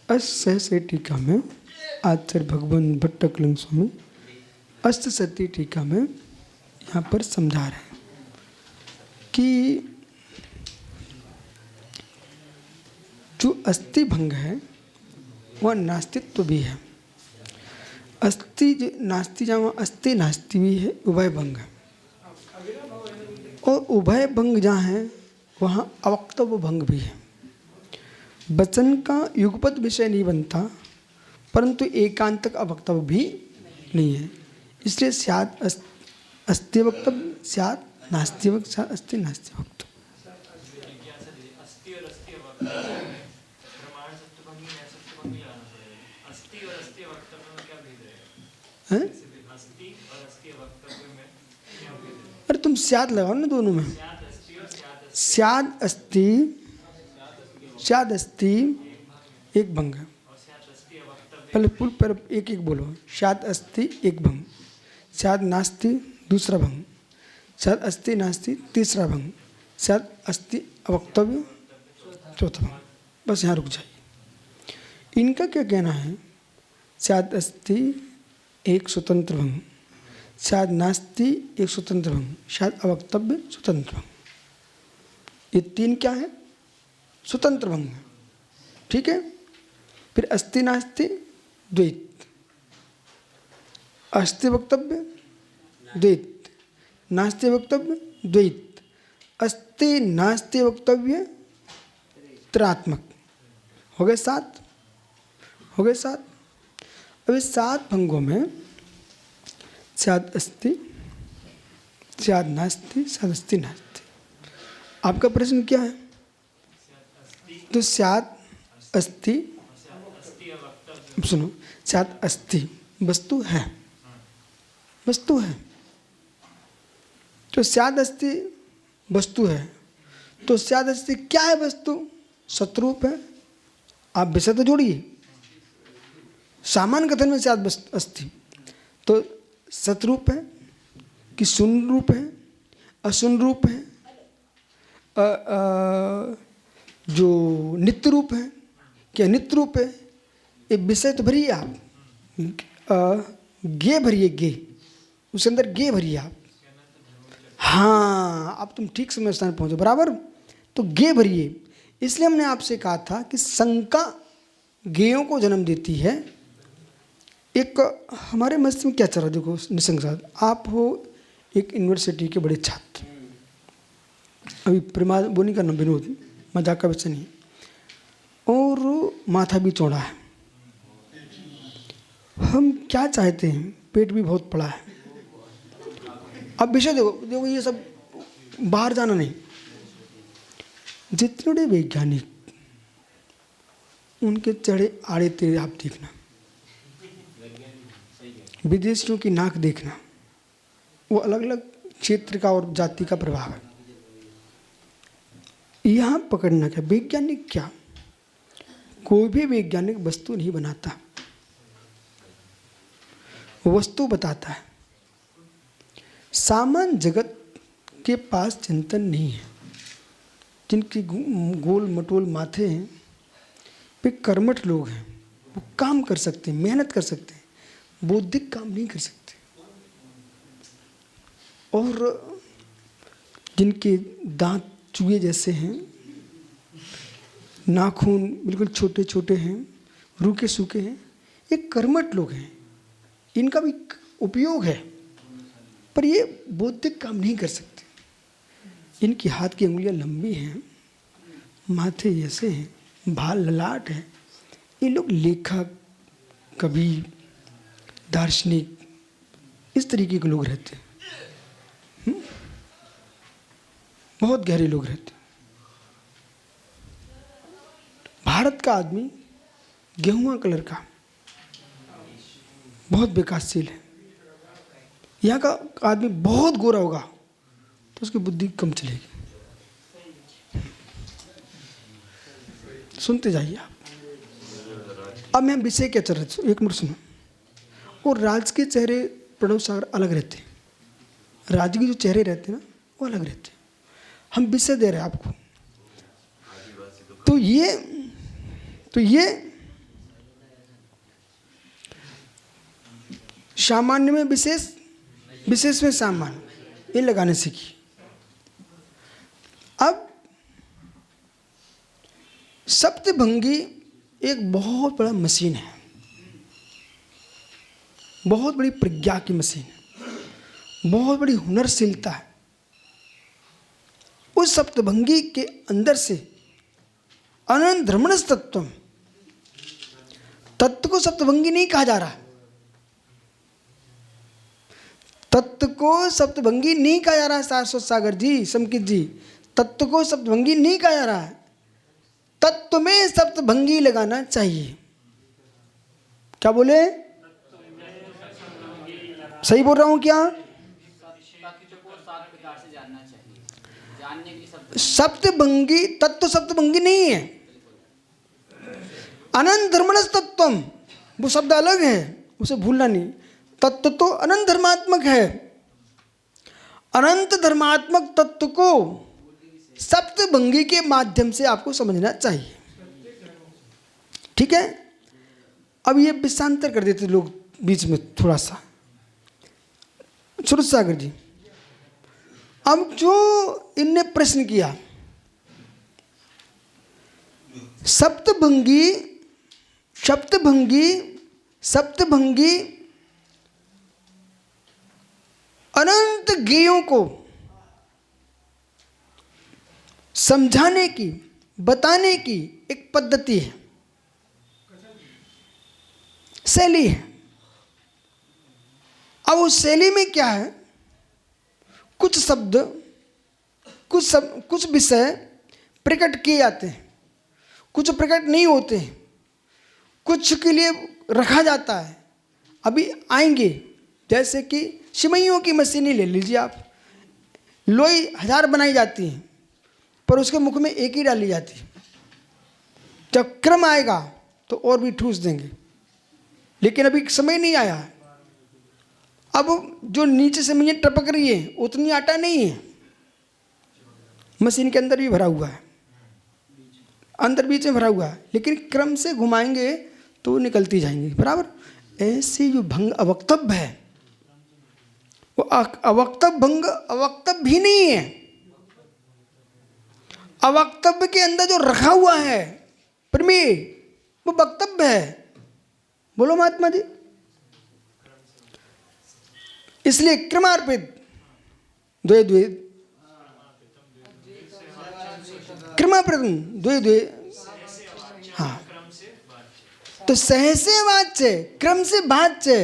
अष्टसहस्री टीका में आचार्य भगवान भट्टकलिंग स्वामी अष्टसती टीका में यहाँ पर समझा रहे हैं कि जो अस्थि भंग है वह नास्तित्व भी है। अस्थि नास्ति जहाँ अस्थि नास्ति भी है, उभय भंग है। और उभय भंग जहाँ है वहाँ अवक्तव्य भंग भी है। वचन का युगपत विषय नहीं बनता, परंतु एकांतक अवक्तव्य भी नहीं है। इसलिए स्यात् अस्ति वक्तव्य, स्यात् नास्ति वक्तव्य, स्यात् अस्ति नास्ति वक्तव्य। अरे तुम स्यात् लगाओ ना दोनों में। स्यात् अस्ति, स्यात् अस्ति एक भंग है। पहले एक एक बोलो। स्यात् अस्ति एक भंग, स्यात् नास्ति दूसरा भंग, स्यात् अस्ति नास्ति तीसरा भंग, स्यात् अस्ति अवक्तव्य चौथा भंग। बस यहाँ रुक जाइए। इनका क्या कहना है? स्यात् अस्ति एक स्वतंत्र भंग, स्यात् नास्ति एक स्वतंत्र भंग, स्यात् अवक्तव्य स्वतंत्र भंग। ये तीन क्या है? स्वतंत्र भंग है। ठीक है। फिर अस्ति नास्ति द्वैत, अस्ति वक्तव्य द्वैत, नास्ति वक्तव्य द्वैत, अस्ति नास्ति वक्तव्य त्रात्मक। हो गए सात, हो गए सात। अब इस सात भंगों में स्यात् अस्ति, स्यात् नास्ति, स्यात् अस्ति नास्ति। आपका प्रश्न क्या है? तो स्यात् अस्ति, सुनो, स्यात् अस्ति वस्तु है, वस्तु है। तो स्यात् अस्ति वस्तु है, तो स्यात् अस्ति क्या है? वस्तु सतरूप है। आप विषय तो जोड़िए। सामान्य कथन में स्यात् अस्ति तो सतरूप है कि शून्य रूप है, अशून्य रूप है, जो नित्य रूप है क्या नित्य रूप है? ये विषय तो भरिए आप, गे भरिए, गे उसके अंदर गे भरिए आप। हाँ, अब तुम ठीक समय स्थान पहुँचो बराबर। तो गे भरिए। इसलिए हमने आपसे कहा था कि शंका गेयों को जन्म देती है। एक हमारे मस्तिष्क में क्या चल रहा है देखो निसंग, आप हो एक यूनिवर्सिटी के बड़े छात्र, अभी प्रेमा वो नहीं करना, विनोद मजाक का विषय नहीं, और माथा भी चौड़ा है। हम क्या चाहते हैं? पेट भी बहुत बड़ा है। अब विषय देखो, देखो ये सब बाहर जाना नहीं। जितने बड़े वैज्ञानिक, उनके चढ़े आड़े तेरे आप देखना, विदेशियों की नाक देखना, वो अलग अलग क्षेत्र का और जाति का प्रभाव है। यहाँ पकड़ना क्या? वैज्ञानिक क्या? कोई भी वैज्ञानिक वस्तु नहीं बनाता, वस्तु बताता है। सामान्य जगत के पास चिंतन नहीं है। जिनके गोल मटोल माथे हैं वे कर्मठ लोग हैं, वो काम कर सकते हैं, मेहनत कर सकते हैं, बौद्धिक काम नहीं कर सकते। और जिनके दांत चूहे जैसे हैं, नाखून बिल्कुल छोटे छोटे हैं, रूखे सूखे हैं, ये कर्मठ लोग हैं। इनका भी उपयोग है, पर ये बौद्धिक काम नहीं कर सकते। इनकी हाथ की उंगलियां लंबी हैं, माथे जैसे हैं, बाल ललाट है। ये लोग लेखक, कवि, दार्शनिक, इस तरीके के लोग रहते हैं। बहुत गहरे लोग रहते हैं। भारत का आदमी गेहुआ कलर का बहुत विकासशील है। यहाँ का आदमी बहुत गोरा होगा तो उसकी बुद्धि कम चलेगी। सुनते जाइए आप। अब मैं विषय क्या चल रहा, एक मिनट सुनो। और राज के चेहरे प्रणव सागर अलग रहते हैं, राज्य के जो चेहरे रहते हैं ना वो अलग रहते हैं। हम विषय दे रहे हैं आपको। तो ये सामान्य में विशेष, विशेष में सामान्य, ये लगाने सीखिए। अब सप्तभंगी एक बहुत बड़ा मशीन है, बहुत बड़ी प्रज्ञा की मशीन है, बहुत बड़ी हुनरशीलता है। उस सप्तभंगी के अंदर से अनंत धर्मणस तत्व, तत्व को सप्तभंगी नहीं कहा जा रहा, तत्व को सप्तभंगी नहीं कहा जा रहा है सारस्वत सागर जी, संकित जी, तत्व को सप्तभंगी नहीं कहा जा रहा है, तत्व में सप्तभंगी लगाना चाहिए। क्या बोले, सही बोल रहा हूं क्या? सप्तभंगी तत्व सप्तभंगी नहीं है, अनंत धर्मणस तत्वम, वो शब्द अलग है, उसे भूलना नहीं। तत्व तो अनंत धर्मात्मक है, अनंत धर्मात्मक तत्व को सप्तभंगी के माध्यम से आपको समझना चाहिए। ठीक है, अब ये विषांतर कर देते लोग बीच में थोड़ा सा। सुरत सागर जी, अब जो इनने प्रश्न किया, सप्तभंगी सप्तभंगी सप्तभंगी अनंत गेयों को समझाने की, बताने की एक पद्धति है, शैली है। अब उस शैली में क्या है, कुछ शब्द, कुछ विषय प्रकट किए जाते हैं, कुछ प्रकट नहीं होते हैं, कुछ के लिए रखा जाता है। अभी आएंगे, जैसे कि सिमइयों की मशीनें ले लीजिए आप, लोई 1000 बनाई जाती हैं पर उसके मुख में एक ही डाली जाती है। जब क्रम आएगा तो और भी ठूस देंगे, लेकिन अभी समय नहीं आया। अब जो नीचे से मुझे टपक रही है उतनी आटा नहीं है, मशीन के अंदर भी भरा हुआ है, अंदर बीच में भरा हुआ है, लेकिन क्रम से घुमाएंगे तो निकलती जाएंगी बराबर। ऐसे जो भंग अवक्तव्य है, वो अवक्तव्य भंग अवक्तव्य भी नहीं है, अवक्तव्य के अंदर जो रखा हुआ है प्रमेय वो वक्तव्य है। बोलो महात्मा जी। इसलिए क्रमार्पित द्वे द्वे क्रमाप्रतम द्वे द्वे, हाँ, तो सहसे वाच्य क्रम से वाच्य।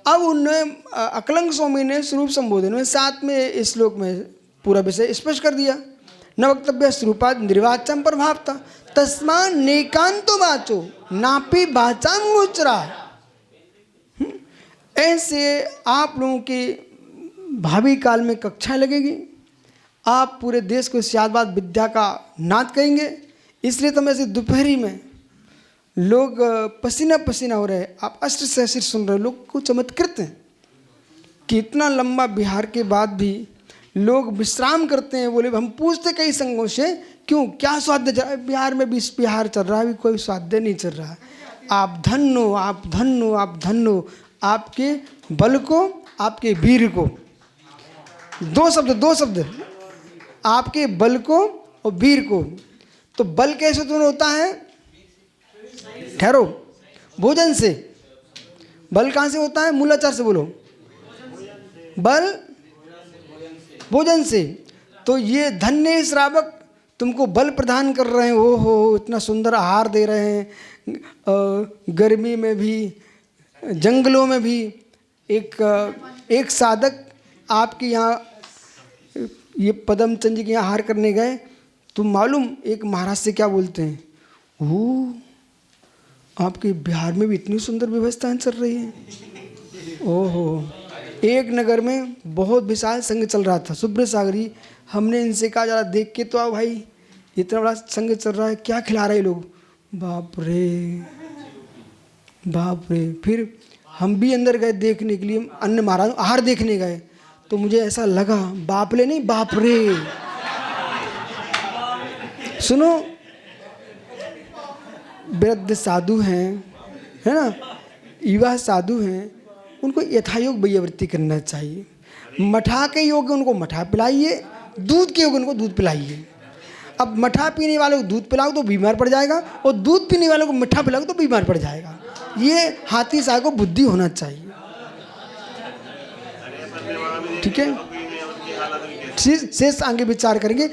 अब उन्होंने अकलंक स्वामी ने स्वरूप संबोधन में 7वें श्लोक में पूरा विषय स्पष्ट कर दिया। न वक्तव्य स्वरूपात निर्वाचम प्रभावता तस्मान नेकांतो वाचो नापि वाचाम गोचरा। ऐसे आप लोगों की भावी काल में कक्षा लगेगी, आप पूरे देश को शादवाद विद्या का नाद करेंगे। इसलिए तो मैं ऐसे दोपहरी में लोग पसीना पसीना हो रहे हैं, आप अष्ट सहस्त्र सुन रहे, लोग को चमत्कृत हैं कि इतना लंबा बिहार के बाद भी लोग विश्राम करते हैं। बोले हम पूछते कई संघों से क्यों, क्या स्वाध्याय बिहार में भी, बिहार चल रहा है, अभी कोई स्वाध्याय नहीं चल रहा है। आप धन्य हो, आप धन्य हो, आप धन्य हो, आपके बल को, आपके वीर को। दो शब्द, आपके बल को और वीर को। तो बल कैसे उत्पन्न होता है, ठहरो, भोजन से। बल कहाँ से होता है, मूलाचार से बोलो, बल भोजन से। तो ये धन्य श्रावक तुमको बल प्रदान कर रहे हैं, ओ हो इतना सुंदर आहार दे रहे हैं, गर्मी में भी, जंगलों में भी। एक साधक आपके यहाँ, ये पदम चंद जी के यहाँ आहार करने गए, तो मालूम एक महाराज से क्या बोलते हैं, ओ आपके बिहार में भी इतनी सुंदर व्यवस्थाएं चल रही हैं। ओहो, एक नगर में बहुत विशाल संघ चल रहा था, सुब्रत सागर जी। हमने इनसे कहा जरा देख के तो आओ भाई, इतना बड़ा संघ चल रहा है, क्या खिला रहे लोग। बाप रे बाप रे। फिर हम भी अंदर गए देखने के लिए, अन्य महाराज आहार देखने गए, तो मुझे ऐसा लगा, बाप ले नहीं बाप रे। सुनो, वृद्ध साधु हैं, है ना, युवा साधु हैं, उनको यथायोग वैयावृत्ति करना चाहिए। मठा के योग्य उनको मठा पिलाइए, दूध के योग्य उनको दूध पिलाइए। अब मठा पीने वाले को दूध पिलाओ तो बीमार पड़ जाएगा, और दूध पीने वाले को मिठा पिलाओ तो बीमार पड़ जाएगा। ये हाथी साहब को बुद्धि होना चाहिए, ठीक है। शेष आगे विचार करेंगे।